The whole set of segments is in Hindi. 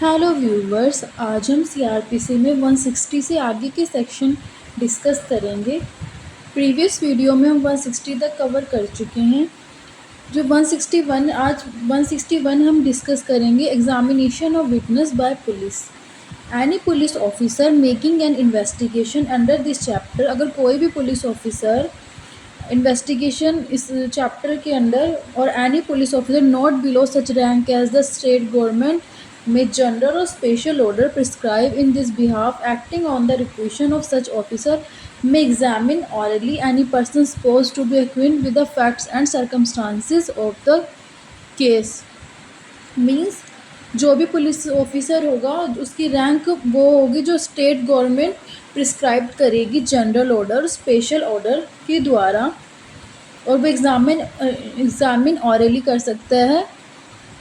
हेलो व्यूवर्स, आज हम सीआरपीसी में 160 से आगे के सेक्शन डिस्कस करेंगे। प्रीवियस वीडियो में हम 160 तक कवर कर चुके हैं। जो 161 आज 161 हम डिस्कस करेंगे। Examination of witness by police. Any police officer making an investigation under this chapter. अगर कोई भी पुलिस ऑफिसर इन्वेस्टिगेशन इस चैप्टर के अंडर और any police officer not below such rank as the state government may general or special order prescribe in this behalf acting on the requisition of such officer may examine orally any person supposed to be acquainted with the facts and circumstances of the case। Means जो भी पुलिस ऑफिसर होगा उसकी रैंक वो होगी जो स्टेट गवर्नमेंट प्रिस्क्राइब करेगी जनरल ऑर्डर स्पेशल ऑर्डर के द्वारा, और वो एग्जामिन ऑरली कर सकता है।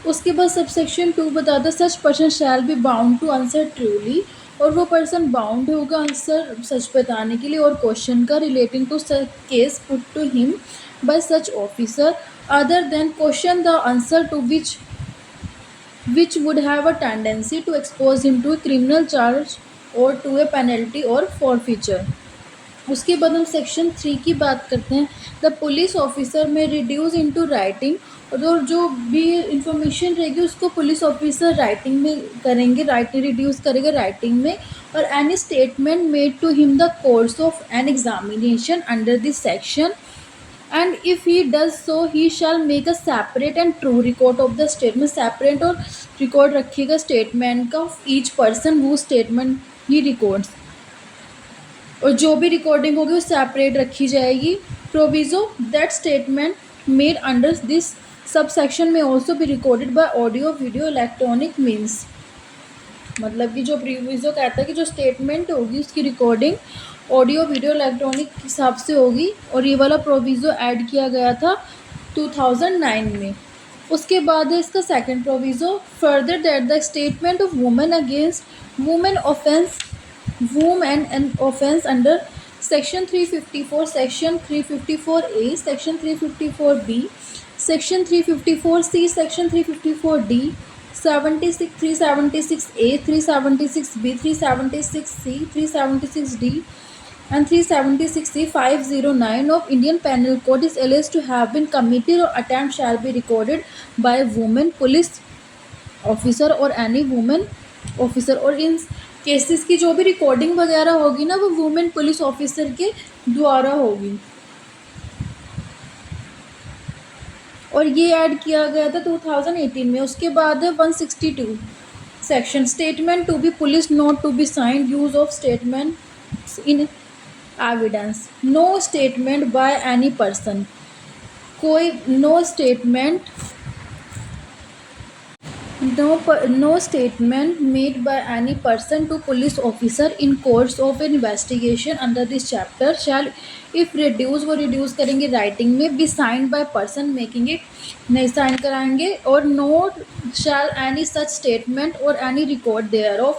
उसके बाद सबसेक्शन 2 बताता है such person shall be bound to answer truly, और वो पर्सन बाउंड होगा आंसर सच बताने के लिए और क्वेश्चन का relating to case put to him by such officer other than question the answer to which would have a tendency to expose him to a criminal charge or to a penalty or forfeiture। उसके बाद हम सेक्शन 3 की बात करते हैं। द पुलिस ऑफिसर में रिड्यूस इनटू राइटिंग, और जो भी इंफॉर्मेशन रहेगी उसको पुलिस ऑफिसर राइटिंग में करेंगे, राइटिंग रिड्यूस करेगा राइटिंग में। और any statement made to him the course of an examination under this section and if he does so he shall make a separate and true record of the statement. Separate और रिकॉर्ड रखिएगा स्टेटमेंट का ऑफ ईच पर्सन वो स्टेटमेंट ही रिकॉर्ड्स, और जो भी रिकॉर्डिंग होगी वो सेपरेट रखी जाएगी। Proviso that statement made under this subsection में ऑल्सो भी recorded by audio video electronic means. मतलब कि जो प्रोविजो कहता है कि जो स्टेटमेंट होगी उसकी रिकॉर्डिंग ऑडियो वीडियो इलेक्ट्रॉनिक हिसाब से होगी, और ये वाला प्रोविजो ऐड किया गया था 2009 में। उसके बाद है इसका second proviso, further that the statement of women against women offence women and offence under section 354, section 354A, section 354B, section 354C, section 354D, 76, 376A, 376B, 376C, 376D and 376C 509 of Indian Penal Code is alleged to have been committed or attempt shall be recorded by a woman police officer or any woman officer। और इन केसेस की जो भी रिकॉर्डिंग वगैरह होगी ना वो वुमेन पुलिस ऑफिसर के द्वारा होगी, और ये ऐड किया गया था 2018 में। उसके बाद है 162 section, statement to be police not to be signed use of statement in evidence. No statement by any person, कोई no statement made by any person to police officer in course of an investigation under this chapter shall if reduce वो reduce करेंगे writing में be signed by person making it, नहीं sign कराएंगे, और not shall any such statement or any record thereof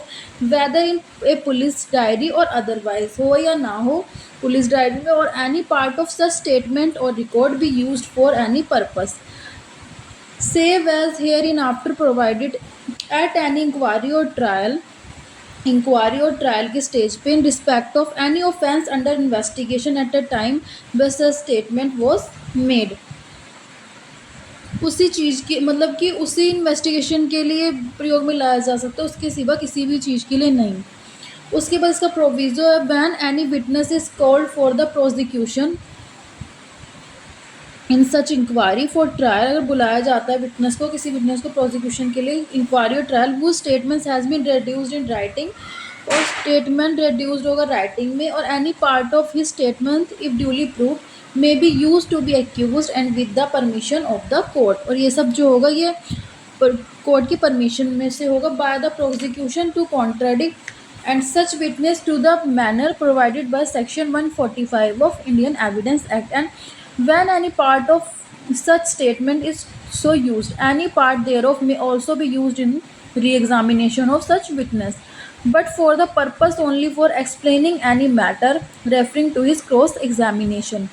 whether in a police diary or otherwise, हो या ना हो पुलिस डायरी में, और any part of such statement or record be used for any purpose save as hereinafter provided at any inquiry or trial के स्टेज पे in respect of any offence under investigation at a time बस स्टेटमेंट वॉज मेड। उसी चीज़ की मतलब कि उसी इन्वेस्टिगेशन के लिए प्रयोग में लाया जा सकता है, उसके सिवा किसी भी चीज़ के लिए नहीं। उसके बाद इसका प्रोविजो है when any witness is called for the prosecution in such inquiry for trial, अगर बुलाया जाता है विटनेस को, किसी विटनेस को प्रोसिक्यूशन के लिए इंक्वायरी और ट्रायल, वो statements has been reduced in writing, और स्टेटमेंट रेड्यूस्ड होगा राइटिंग में, और any part of his statement if duly prove may be use to be accused and with the permission of the court. और ये सब जो होगा ये कोर्ट की परमिशन में से होगा by the prosecution to contradict and such witness to the manner provided by section 145 of Indian evidence act, and when any part of such statement is so used, any part thereof may also be used in re-examination of such witness, but for the purpose only for explaining any matter referring to his cross examination।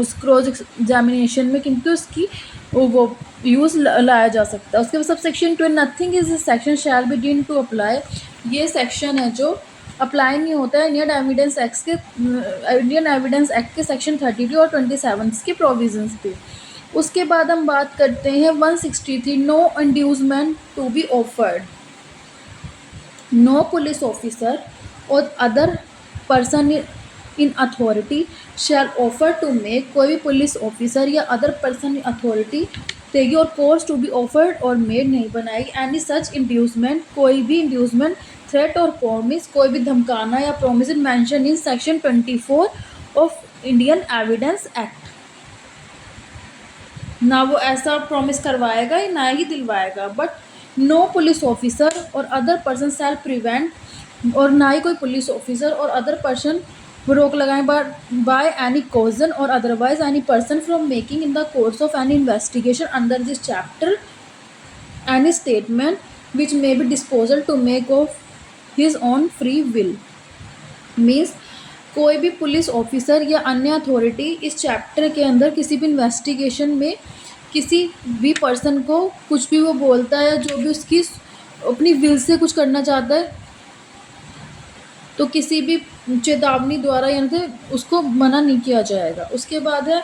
उस क्रॉस एग्जामिनेशन में, क्योंकि उसकी वो यूज़ लाया जा सकता है। उसके बाद subsection 2, nothing is section shall be deemed to apply. ये सेक्शन है जो अप्लाई नहीं होता है इंडियन एविडेंस एक्ट के सेक्शन 32 और 27 के प्रोविजंस पे। उसके बाद हम बात करते हैं 163, no inducement to be offered. No police officer और other person in authority shall offer to make, कोई भी पुलिस ऑफिसर या अदर पर्सन इन अथॉरिटी देगी और cause to be offered or made नहीं बनाएगी एनी सच इंड्यूसमेंट, कोई भी इंड्यूसमेंट, थ्रेट और प्रॉमिस, कोई भी धमकाना या promise mention in section 24 of Indian evidence act. ना वो ऐसा प्रॉमिस करवाएगा ना ही दिलवाएगा। बट नो पुलिस ऑफिसर और अदर पर्सन शैल प्रिवेंट, और ना ही कोई पुलिस ऑफिसर और अदर पर्सन रोक लगाएं बाय एनी कॉजन और otherwise any person from making in the course of any investigation under this chapter any statement which may be disposal to make of his on free will. Means कोई भी पुलिस ऑफिसर या अन्य अथॉरिटी इस चैप्टर के अंदर किसी भी इन्वेस्टिगेशन में किसी भी पर्सन को कुछ भी वो बोलता है, जो भी उसकी अपनी विल से कुछ करना चाहता है, तो किसी भी चेतावनी द्वारा यानी कि उसको मना नहीं किया जाएगा। उसके बाद है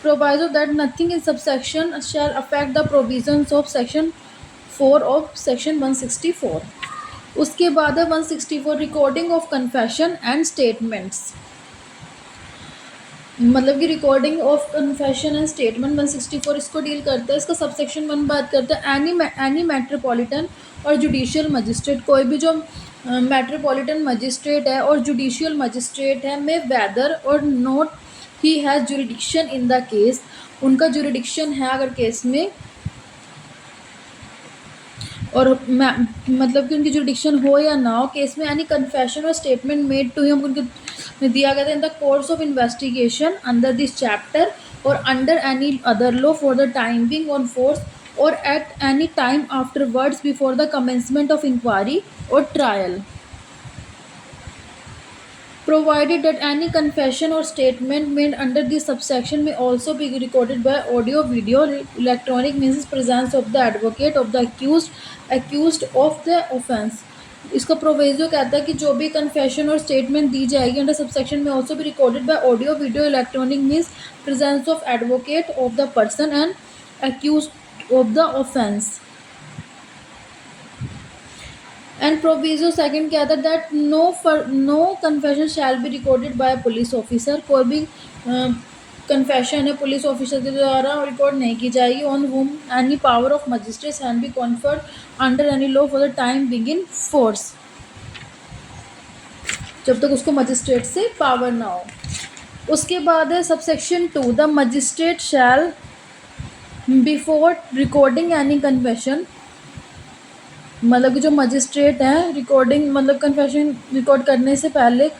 proviso that nothing in subsection shall affect the provisions of section 4 of section 164। उसके बाद है 164, recording of confession and statements. मतलब कि recording of confession and statement 164 इसको डील करता है। इसका सबसेक्शन 1 बात करता है एनी मेट्रोपॉलिटन और जुडिशियल मजिस्ट्रेट, कोई भी जो मेट्रोपॉलिटन मजिस्ट्रेट है और जुडिशियल मजिस्ट्रेट है, में वेदर और not he has jurisdiction in the case, उनका जुरिडिक्शन है अगर केस में, और मतलब कि उनकी जुरिडिक्शन हो या ना हो केस में, any confession or statement made to him उनके दिया गया था in the course of investigation under this chapter or under any other law for the time being on force or at any time afterwards before the commencement of inquiry और trial, provided that any confession or statement made under this subsection may also be recorded by audio, video, electronic means presence of the advocate of the accused of the offence। इसका प्रोविजो कहता है कि जो भी कन्फेशन और स्टेटमेंट दी जाएगी अंडर सबसेक्शन में ऑल्सो भी recorded by audio, video, electronic means presence of advocate of the person and accused of the offence। And proviso second क्या था, that no confession shall be recorded by police officer, कोई भी कन्फेशन है पुलिस ऑफिसर के द्वारा रिकॉर्ड नहीं की जाएगी। ऑन हुम any power of magistrate can be conferred under any law for the time being in force, जब तक उसको मजिस्ट्रेट से पावर ना हो। उसके बाद है subsection 2, the magistrate shall before recording any confession, मतलब कि जो मजिस्ट्रेट हैं रिकॉर्डिंग मतलब कन्फेशन रिकॉर्ड करने से पहले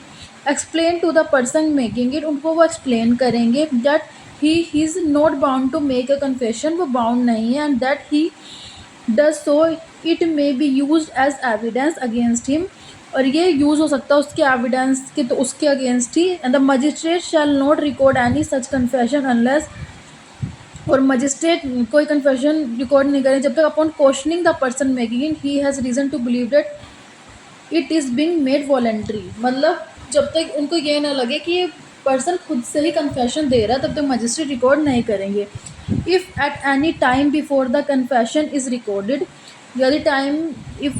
explain to the person making it, उनको वो एक्सप्लेन करेंगे that he is not bound to make a confession, वो बाउंड नहीं है, and that he does so it may be use as evidence against him, और ये यूज़ हो सकता है उसके एविडेंस के तो उसके अगेंस्ट ही। And the magistrate shall not record any such confession unless, और मजिस्ट्रेट कोई कन्फेशन रिकॉर्ड नहीं करें जब तक upon questioning the person making it he has reason to believe that it is being made voluntary, मतलब जब तक उनको ये ना लगे कि ये पर्सन खुद से ही कन्फेशन दे रहा है तब तक मजिस्ट्रेट रिकॉर्ड नहीं करेंगे। If at any time before the confession is recorded, यदि टाइम इफ़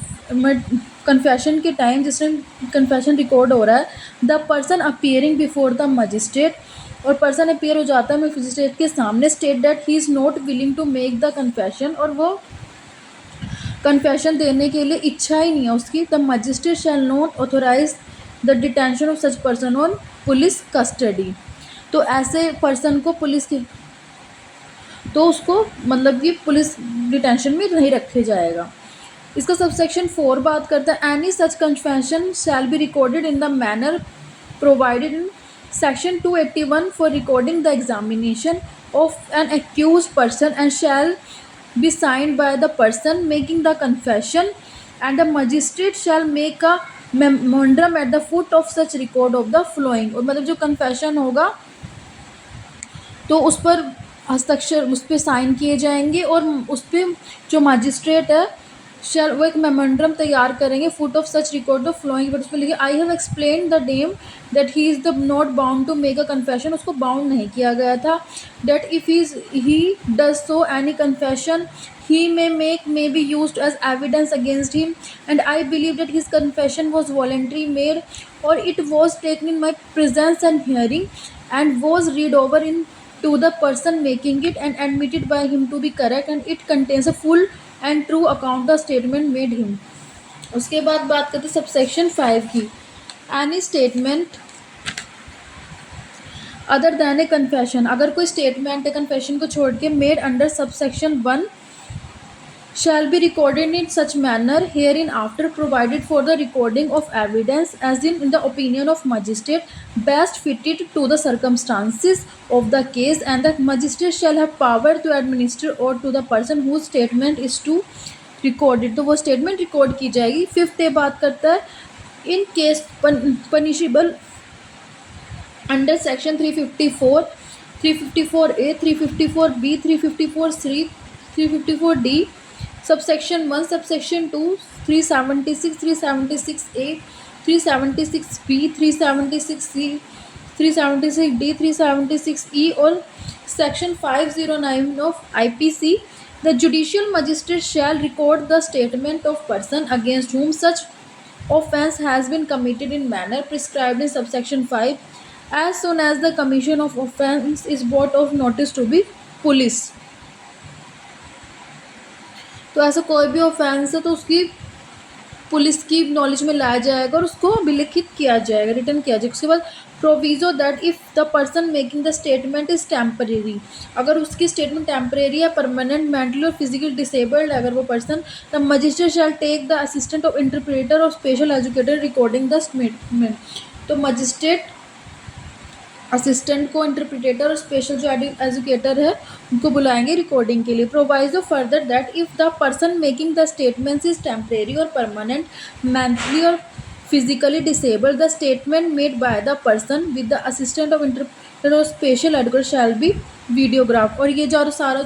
कन्फेशन के टाइम जिस टाइम कन्फेशन रिकॉर्ड हो रहा है, the person appearing before the magistrate, और पर्सन अपियर हो जाता है मजिस्ट्रेट के सामने, state that he is not willing to make the confession, और वो कन्फेशन देने के लिए इच्छा ही नहीं है उसकी, the magistrate shall not authorize the detention of such person on police custody, तो ऐसे पर्सन को पुलिस के तो उसको मतलब कि पुलिस डिटेंशन में नहीं रखे जाएगा। इसका सबसेक्शन 4 बात करता है any such confession shall be recorded in the manner provided in section 281 for recording the examination of an accused person and shall be signed by the person making the confession, and the magistrate shall make a memorandum at the foot of such record of the following, और मतलब जो confession होगा तो उस पर हस्ताक्षर, उस पर साइन किए जाएंगे और उस पर जो मजिस्ट्रेट है शैल वो एक मेमोरेंडम तैयार करेंगे, foot of such record of following, but उस पर लिखे I have explain the name that he is the not bound to make a confession, उसको बाउंड नहीं किया गया था, that if he does so any confession he may be used as evidence against him, and I believe that his confession was voluntary made, or it was taken in my presence and hearing, and was read over in to the person making it and admitted by him to be correct, and it contains a full and true account the statement made him. उसके बाद बात करते सबसेक्शन 5 की. एनी स्टेटमेंट अदर दैन ए कन्फेशन, अगर कोई स्टेटमेंट है कन्फेशन को छोड़ के made under subsection 1 shall be recorded in such manner hereinafter provided for the recording of evidence as in the opinion of magistrate best fitted to the circumstances of the case, and the magistrate shall have power to administer or to the person whose statement is to recorded, तो वो स्टेटमेंट रिकॉर्ड की जाएगी. 5th ये बात करता है in case punishable under section 354, 354A, 354B, 354C, 354D, subsection 1, subsection 2, 376, 376A, 376B, 376C, 376D, 376E और section 509 of IPC. The judicial magistrate shall record the statement of person against whom such offence has been committed in manner prescribed in subsection 5 as soon as the commission of offence is brought of notice to be police. तो ऐसा कोई भी ऑफेंस है तो उसकी पुलिस की नॉलेज में लाया जाएगा और उसको विलिखित किया जाएगा, रिटर्न किया जाएगा. उसके बाद proviso that if the person making the statement is temporary, अगर उसकी स्टेटमेंट टेम्परेरी या permanent, mentally or physically disabled अगर वो person, the magistrate shall take the assistant of interpreter or special educator recording the statement. तो मजिस्ट्रेट असिस्टेंट को, इंटरप्रिटेटर और स्पेशल जो एजुकेटर है उनको बुलाएंगे रिकॉर्डिंग के लिए. Proviso further that if the person making the statements is temporary or permanent, mentally or physically disabled, the statement made by the person with the assistant of interpreter और special educator shall be videograph. और ये जो सारा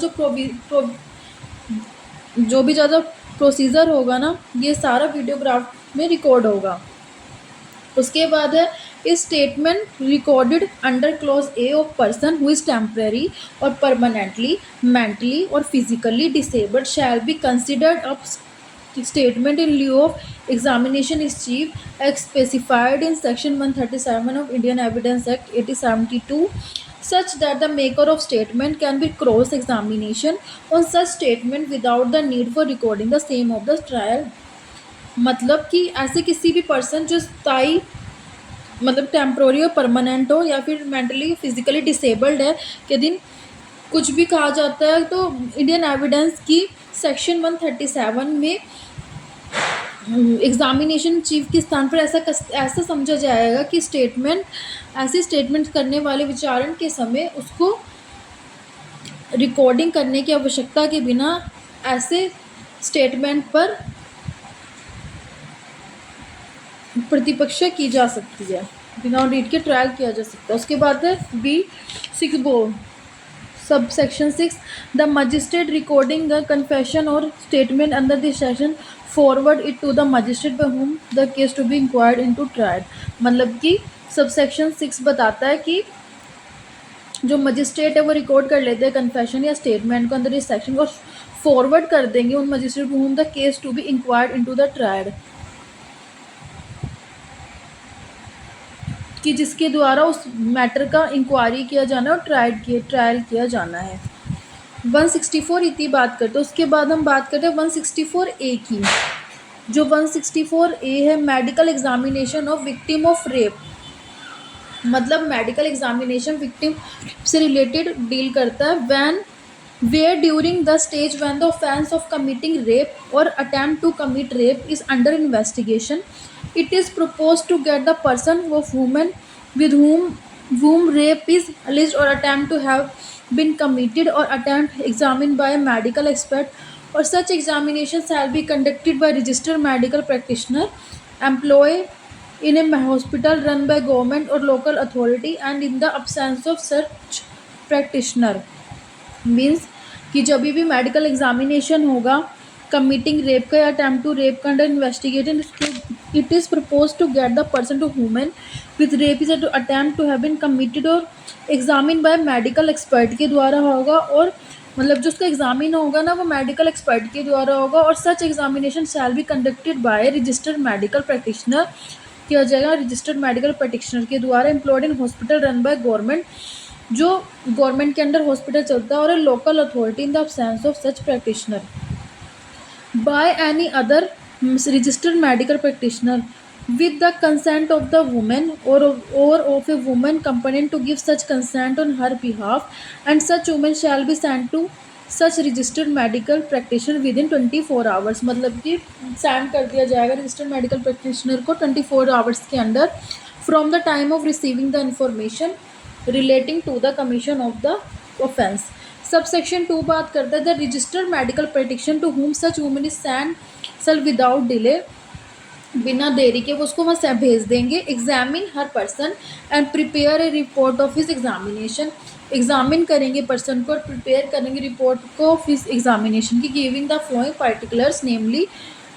जो भी ज़्यादा प्रोसीजर होगा ना, ये सारा वीडियोग्राफ में रिकॉर्ड होगा. उसके बाद है इस statement recorded under clause A of person who is temporary और permanently, mentally or physically disabled shall be considered up statement in lieu of examination is chief as specified in section 137 of Indian Evidence Act 1872, such that the maker of statement can be cross examination on such statement without the need for recording the same of the trial. मतलब कि ऐसे किसी भी पर्सन जो स्थायी मतलब टेम्प्रोरी और परमानेंट हो या फिर मेंटली फिजिकली डिसेबल्ड है के दिन कुछ भी कहा जाता है तो इंडियन एविडेंस की सेक्शन 137 में एग्जामिनेशन चीफ के स्थान पर ऐसा समझा जाएगा कि ऐसे स्टेटमेंट करने वाले विचारण के समय उसको रिकॉर्डिंग करने की आवश्यकता के बिना ऐसे स्टेटमेंट पर प्रतिपक्ष की जा सकती है, बिना रीड के ट्रायल किया जा सकता है. उसके बाद है B6 subsection 6, the magistrate recording the confession or statement under this section forward it to the magistrate by whom the case to be inquired into trial. मतलब कि सब सेक्शन 6 बताता है कि जो मजिस्ट्रेट है वो रिकॉर्ड कर लेते हैं कन्फेशन या स्टेटमेंट को अंदर इस सेक्शन को फॉरवर्ड कर देंगे उन magistrate by whom the case to be inquired into the trial, कि जिसके द्वारा उस मैटर का इंक्वायरी किया जाना है और ट्रायल किया जाना है. 164 इतनी बात करते हैं. उसके बाद हम बात करते हैं 164A की. जो 164A है medical examination of victim of rape, मतलब मेडिकल एग्जामिनेशन विक्टिम से रिलेटेड डील करता है. where during the stage when the offense of committing rape or attempt to commit rape is under investigation, it is proposed to get the person of woman with whom rape is alleged or attempt to have been committed or attempt examined by a medical expert, or such examination shall be conducted by registered medical practitioner employed in a hospital run by government or local authority, and in the absence of such practitioner means कि जब भी मेडिकल एग्जामिनेशन होगा कमिटिंग रेप का या अटेम्प्ट टू रेप का under investigation, it is propose to get the person to women with rape is attempt to have been committed और एग्जामिन बाय मेडिकल एक्सपर्ट के द्वारा होगा। और मतलब जो उसका एग्जामिन होगा ना वो मेडिकल एक्सपर्ट के द्वारा होगा। और such examination shall be conducted by registered medical practitioner, किया जाएगा रजिस्टर्ड मेडिकल प्रैक्टिशनर के द्वारा, employed in hospital run by government, जो गवर्नमेंट के अंडर हॉस्पिटल चलता है, or local authority in the absence of such practitioner by any other registered medical practitioner with the consent of the woman or of a woman competent to give such consent on her behalf, and such woman shall be sent to such registered medical practitioner within 24 hours। मतलब कि सेंड कर दिया जाएगा रजिस्टर्ड मेडिकल प्रैक्टिशनर को 24 आवर्स के अंदर from the time of receiving the information relating to the commission of the offence. Subsection 2 बात करता है the registered medical practitioner to whom such woman is sent shall without delay, बिना देरी के वो उसको वहाँ भेज देंगे, examine her person and prepare a report of his examination, examine करेंगे पर्सन को और प्रिपेयर करेंगे रिपोर्ट को ऑफ हिज एग्जामिनेशन की, giving the flowing particulars namely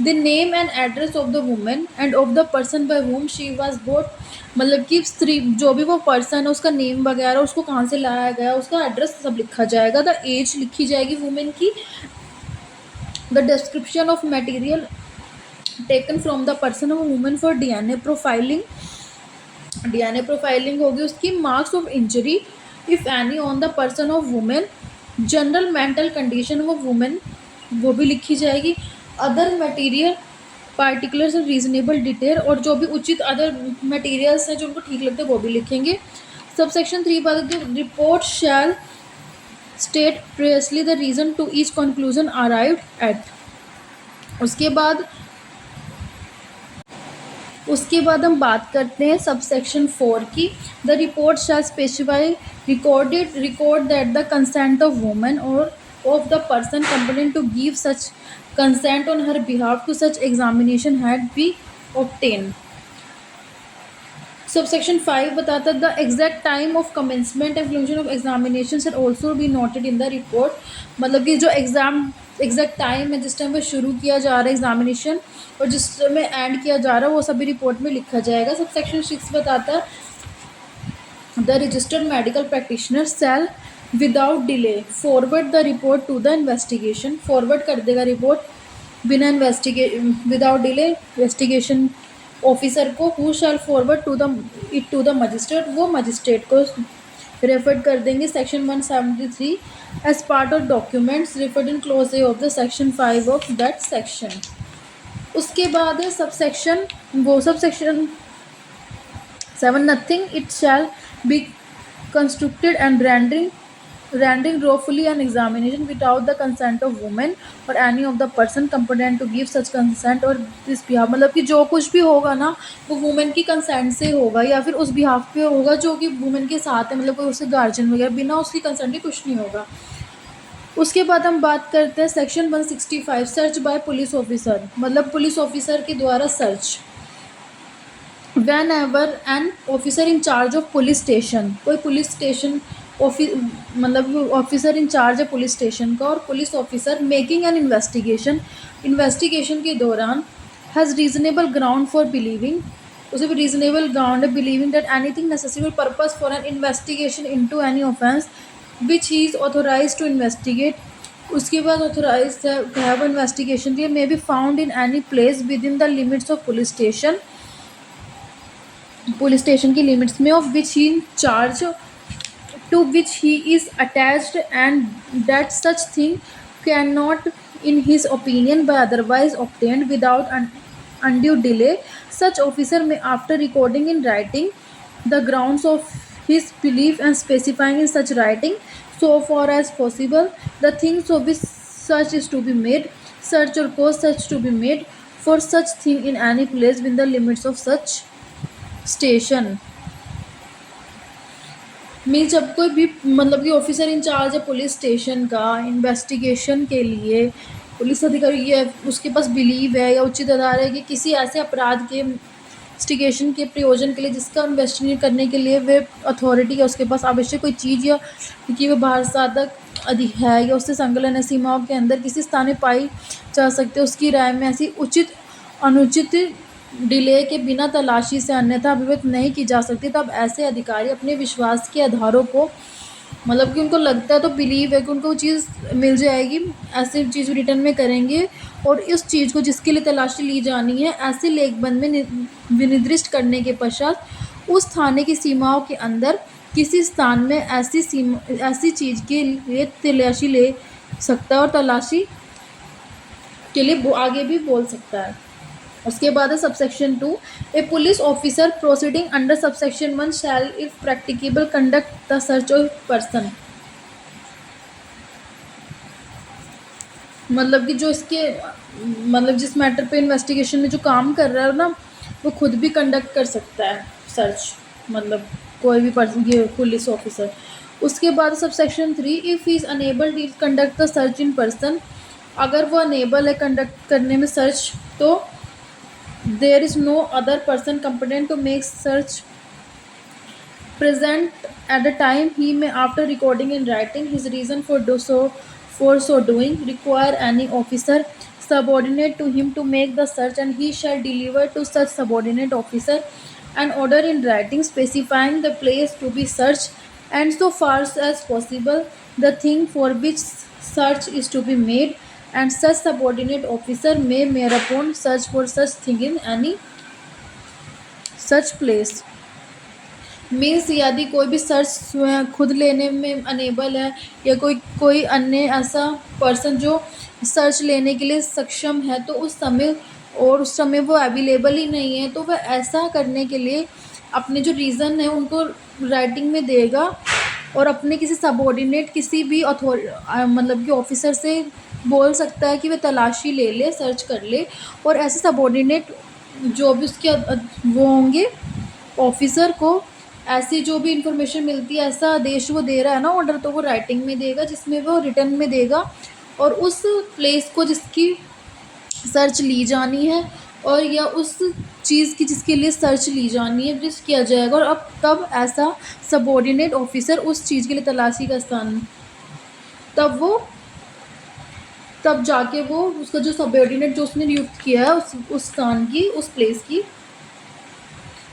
the name and address of the women end of the person by whom she was boat, मतलब कि स्त्री जो भी वो पर्सन है उसका नेम वगैरह, उसको कहाँ से लाया गया, उसका एड्रेस सब लिखा जाएगा, द एज लिखी जाएगी वुमेन की, the description of material taken from the person of women for DNA profiling, DNA profiling होगी उसकी, marks of injury if any on the person of women, general mental condition of women वो भी लिखी जाएगी, other material particulars of reasonable detail, और जो भी उचित अदर मटेरियल्स हैं जो उनको ठीक लगते हैं वो भी लिखेंगे। सबसेक्शन 3 बात है report shall state precisely the reason to each conclusion arrived at. उसके बाद हम बात करते हैं सबसेक्शन 4 की, the report shall specify record that the consent of women or of the person competent to give such consent on her behalf to such examination had be obtain. Subsection 5 बताता है the exact time of commencement and conclusion of examination shall also be noted in the report, मतलब कि जो एग्जैक्ट टाइम है जिस टाइम पे शुरू किया जा रहा है एग्जामिनेशन और जिस में एंड किया जा रहा है वो सभी रिपोर्ट में लिखा जाएगा। सबसेक्शन 6 बताता है the registered medical practitioner shall without delay forward the report to the investigation, forward कर देगा रिपोर्ट बिना विदाउट डिले इन्वेस्टिगेशन ऑफिसर को, who shall forward to the magistrate, वो मजिस्ट्रेट को रेफर कर देंगे। Section 173 as part of documents referred in clause A of the section 5 of that section. उसके बाद है subsection 7 nothing it shall be constructed and rendering lawfully an examination without the consent of women or any of the person competent to give such consent और this behalf, मतलब कि जो कुछ भी होगा ना वो वुमेन की कंसेंट से होगा या फिर उस बिहाफ पे होगा जो कि वुमेन के साथ है, मतलब कोई उसके गार्जियन वगैरह, बिना उसकी कंसेंट के कुछ नहीं होगा। उसके बाद हम बात करते हैं section 165 search by police officer, मतलब पुलिस ऑफिसर के द्वारा search. Whenever an officer in charge of police station, कोई पुलिस स्टेशन मतलब ऑफिसर इन चार्ज है पुलिस स्टेशन का, और police officer making an investigation के दौरान has reasonable ground for believing, उसे भी रीजनेबल ग्राउंड है believing that anything necessary purpose for an investigation into any offence which he is authorize to investigate, उसके बाद ऑथोराइज हैव इन्वेस्टिगेशन के may be found in any place with in the limits of police station की लिमिट्स में of which he in charge to which he is attached, and that such thing cannot in his opinion by otherwise obtained without undue delay, such officer may after recording in writing the grounds of his belief and specifying in such writing so far as possible the things of which such is to be made, search or cause such to be made for such thing in any place within the limits of such station। Mean जब कोई भी मतलब कि ऑफिसर इंचार्ज है पुलिस स्टेशन का इन्वेस्टिगेशन के लिए, पुलिस अधिकारी है उसके पास बिलीव है या उचित आधार है कि किसी ऐसे अपराध के इन्वेस्टिगेशन के प्रयोजन के लिए, जिसका इन्वेस्टिगेट करने के लिए वे अथॉरिटी या उसके पास आवश्यक कोई चीज़ या कि वह बाहर साधक अधिक है या उससे संलग्न है सीमाओं के अंदर किसी स्थान में पाई जा सकते, उसकी राय में ऐसी उचित अनुचित डिले के बिना तलाशी से अन्यथा अभिव्यक्त नहीं की जा सकती, तब ऐसे अधिकारी अपने विश्वास के आधारों को, मतलब कि उनको लगता है तो बिलीव है कि उनको वो चीज़ मिल जाएगी, ऐसी चीज़ रिटर्न में करेंगे और इस चीज़ को जिसके लिए तलाशी ली जानी है ऐसे लेखबंद में विनिर्दिष्ट करने के पश्चात उस थाने की सीमाओं के अंदर किसी स्थान में ऐसी चीज़ के लिए तलाशी ले सकता है और तलाशी के लिए आगे भी बोल सकता है। उसके बाद है subsection 2, a police officer proceeding under subsection 1 shall if practicable conduct the search of person. मतलब कि जो इसके मतलब जिस मैटर पे इन्वेस्टिगेशन में जो काम कर रहा है ना, वो खुद भी कंडक्ट कर सकता है सर्च, मतलब कोई भी पर्सन, ये पुलिस ऑफिसर। उसके बाद subsection 3, if he is unable to conduct the search in person, अगर वो अनेबल है कंडक्ट करने में सर्च, तो there is no other person competent to make search present at the time he may, after recording in writing his reason for so doing, require any officer subordinate to him to make the search, and he shall deliver to such subordinate officer an order in writing specifying the place to be searched and so far as possible the thing for which search is to be made, and such subordinate officer may upon search for such thing in any such place। Means यदि कोई भी सर्च खुद लेने में अनेबल है या कोई अन्य ऐसा पर्सन जो सर्च लेने के लिए सक्षम है, तो उस समय वो अवेलेबल ही नहीं है, तो वह ऐसा करने के लिए अपने जो रीज़न है उनको राइटिंग में देगा और अपने किसी सबॉर्डिनेट किसी भी मतलब कि ऑफिसर से बोल सकता है कि वह तलाशी ले ले, सर्च कर ले, और ऐसे सबॉर्डिनेट जो भी उसके वो होंगे ऑफिसर को ऐसी जो भी इंफॉर्मेशन मिलती है, ऐसा आदेश वो दे रहा है ना ऑर्डर, तो वो राइटिंग में देगा जिसमें वो रिटर्न में देगा और उस प्लेस को जिसकी सर्च ली जानी है और या उस चीज़ की जिसके लिए सर्च ली जानी है जिस किया जाएगा, और अब तब ऐसा सबॉर्डिनेट ऑफिसर उस चीज़ के लिए तलाशी का स्थान तब जाके वो उसका जो सबॉर्डिनेट जो उसने नियुक्त किया है उस स्थान की, उस प्लेस की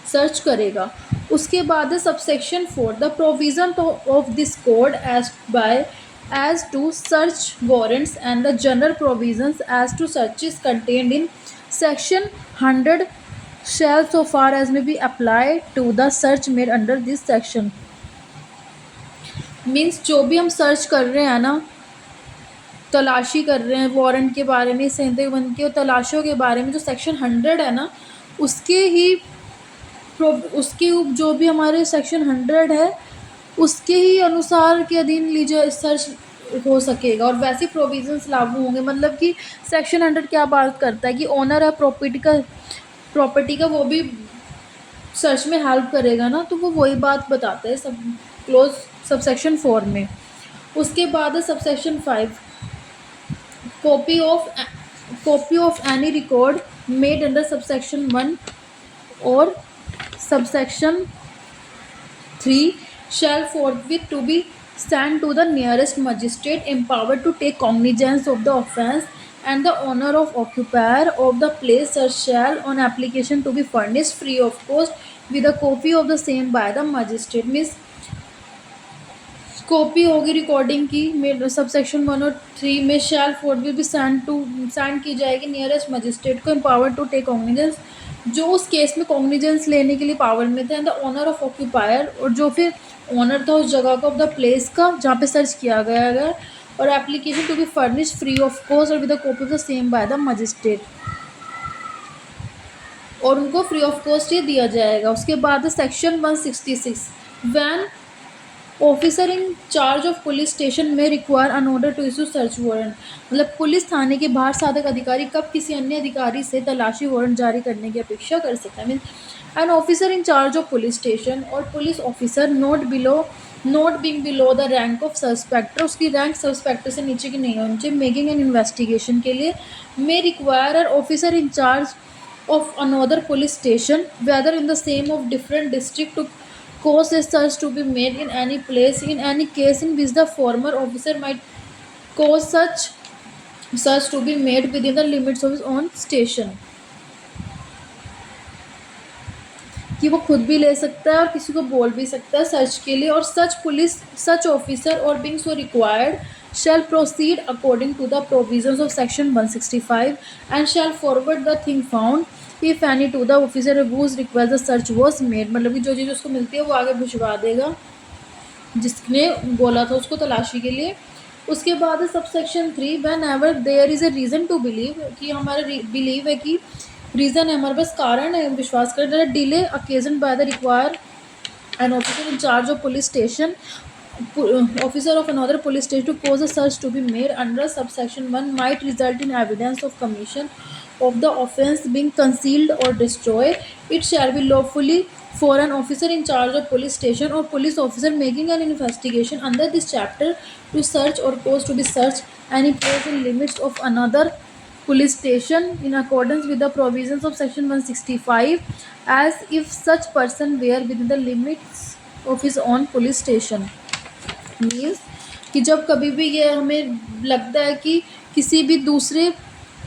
सर्च करेगा। उसके बाद है subsection 4, the provision of this code as to search warrants and the general provisions as to searches contained in section 100 shall so far as may be applied to the search made under this section। Means जो भी हम सर्च कर रहे हैं ना, तलाशी कर रहे हैं वारंट के बारे में, संदेह बंद के और तलाशियों के बारे में, जो सेक्शन 100 है ना उसके जो भी हमारे सेक्शन 100 है उसके ही अनुसार के अधीन लीजिए सर्च हो सकेगा और वैसे प्रोविजंस लागू होंगे। मतलब कि सेक्शन 100 क्या बात करता है कि ओनर है प्रॉपर्टी का वो भी सर्च में हेल्प करेगा ना, तो वो वही बात बताता है सब क्लोज सबसेक्शन 4 में। उसके बाद है subsection 5, copy of any record made under subsection 1 और subsection 3 shall forthwith to be sent to the nearest magistrate empowered to take cognizance of the offence, and the owner of occupier of the place shall on application to be furnished free of cost with a copy of the same by the magistrate। Means copy होगी रिकॉर्डिंग की सबसेक्शन 1 और 3 में शैल forthwith भी सेंड की जाएगी नियरेस्ट मजिस्ट्रेट को एम्पावर्ड टू टेक कॉग्निजेंस, जो उस केस में कॉग्निजेंस लेने के लिए पावर में थे, and the owner of occupier, और जो फिर ओनर था उस जगह का, ऑफ द प्लेस का जहाँ पे सर्च किया गया है, और application to be furnish free of cost or with the copy of the same by the magistrate, और उनको फ्री ऑफ कॉस्ट ये दिया जाएगा। उसके बाद section 166, when officer in charge of police station may require in order to issue search warrant, मतलब पुलिस थाने के बाहर साधक अधिकारी कब किसी अन्य अधिकारी से तलाशी वारंट जारी करने की अपेक्षा कर सकता है। Mean an officer in charge of police station or police officer not being below the rank of sub inspector, उसकी रैंक सस्पेक्टर से नीचे की नहीं होनी चाहिए, मेकिंग एन इन्वेस्टिगेशन के लिए, may require officer in charge of another police station, whether in the same or different district, to cause a search to be made in any place, in any case in which the former officer might cause such search to be made within the limits of his own station. कि वो खुद भी ले सकता है और किसी को बोल भी सकता है सर्च के लिए, और सच ऑफिसर और being so required shall proceed according to the provisions of section 165 and shall forward the thing found if any to the officer whose request the search was made। मतलब कि जो चीज़ उसको मिलती है वो आगे भिजवा देगा जिसने बोला था उसको तलाशी के लिए। उसके बाद subsection 3, whenever there is a reason to believe, कि हमारा बिलीव है कि रीज़न है, हमारे पास कारण है विश्वास कर, delay occasion by the require an officer in charge of police station, officer of another police station to cause a search to be made under subsection 1 might result in evidence of commission of the offence being concealed or destroyed, it shall be lawfully for an officer in charge of police station or police officer making an investigation under this chapter to search or cause to be searched any place in limits of another police station in accordance with the provisions of section 165 as if such person were within the limits of his own police station। Means कि जब कभी भी ये हमें लगता है कि किसी भी दूसरे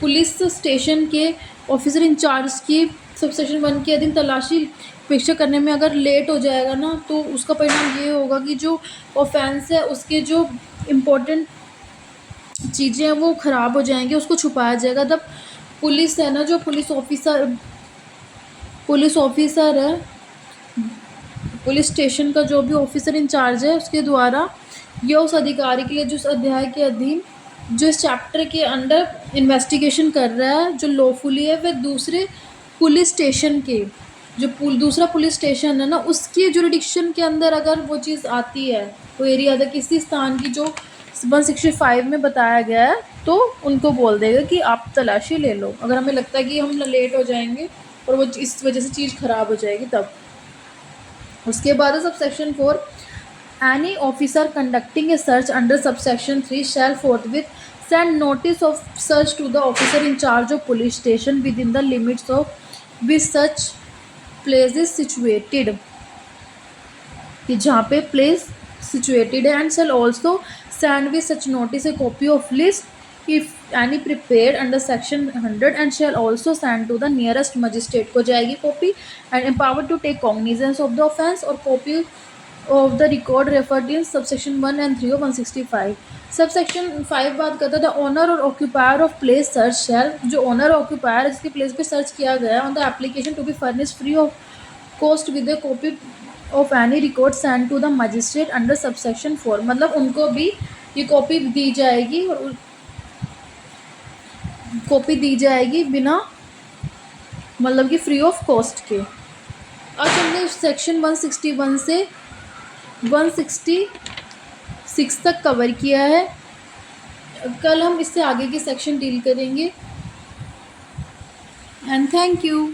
पुलिस स्टेशन के ऑफिसर इंचार्ज की सबसेक्शन 1 के अधीन तलाशी अपेक्षा करने में अगर लेट हो जाएगा ना, तो उसका परिणाम ये होगा कि जो ऑफेंस है उसके जो इम्पोर्टेंट चीज़ें हैं वो ख़राब हो जाएंगी, उसको छुपाया जाएगा। तब पुलिस है ना, जो पुलिस ऑफिसर है, पुलिस स्टेशन का जो भी ऑफिसर इंचार्ज है उसके द्वारा या उस अधिकारी के लिए जो उस अध्याय के अधीन जो इस चैप्टर के अंडर इन्वेस्टिगेशन कर रहा है जो लॉफुली है, वह दूसरे पुलिस स्टेशन के जो दूसरा पुलिस स्टेशन है ना उसके जुरिडिक्शन के अंदर अगर वो चीज़ आती है, वो एरिया अगर किसी स्थान की जो 165 में बताया गया है, तो उनको बोल देगा कि आप तलाशी ले लो, अगर हमें लगता है कि हम लेट हो जाएंगे और वो इस वजह से चीज़ ख़राब हो जाएगी तब। उसके बाद subsection 4, any officer conducting a search under subsection 3 shall forthwith send notice of search to the officer in charge of police station within the limits of which such place is situated, कि जहाँ पे place situated है, and shall also send with such notice a copy of list if any prepared under section 100 and shall also send to the nearest magistrate को जाएगी copy, and empowered to take cognizance of the offence और copy of the record referred in subsection 1 and 3 of 165। Subsection 5 बात करता था ओनर और ऑक्यूपायर ऑफ प्लेस सर्च शैल, जो ओनर और ऑक्यूपायर जिसके प्लेस पे सर्च किया गया on the application to be furnish free of cost with a copy of any record send to the magistrate under subsection 4, मतलब उनको भी ये कॉपी दी जाएगी और कॉपी दी जाएगी बिना मतलब कि फ्री ऑफ कॉस्ट के। आज हमने सेक्शन 161 से 166 तक कवर किया है, कल हम इससे आगे के सेक्शन डील करेंगे। And thank you.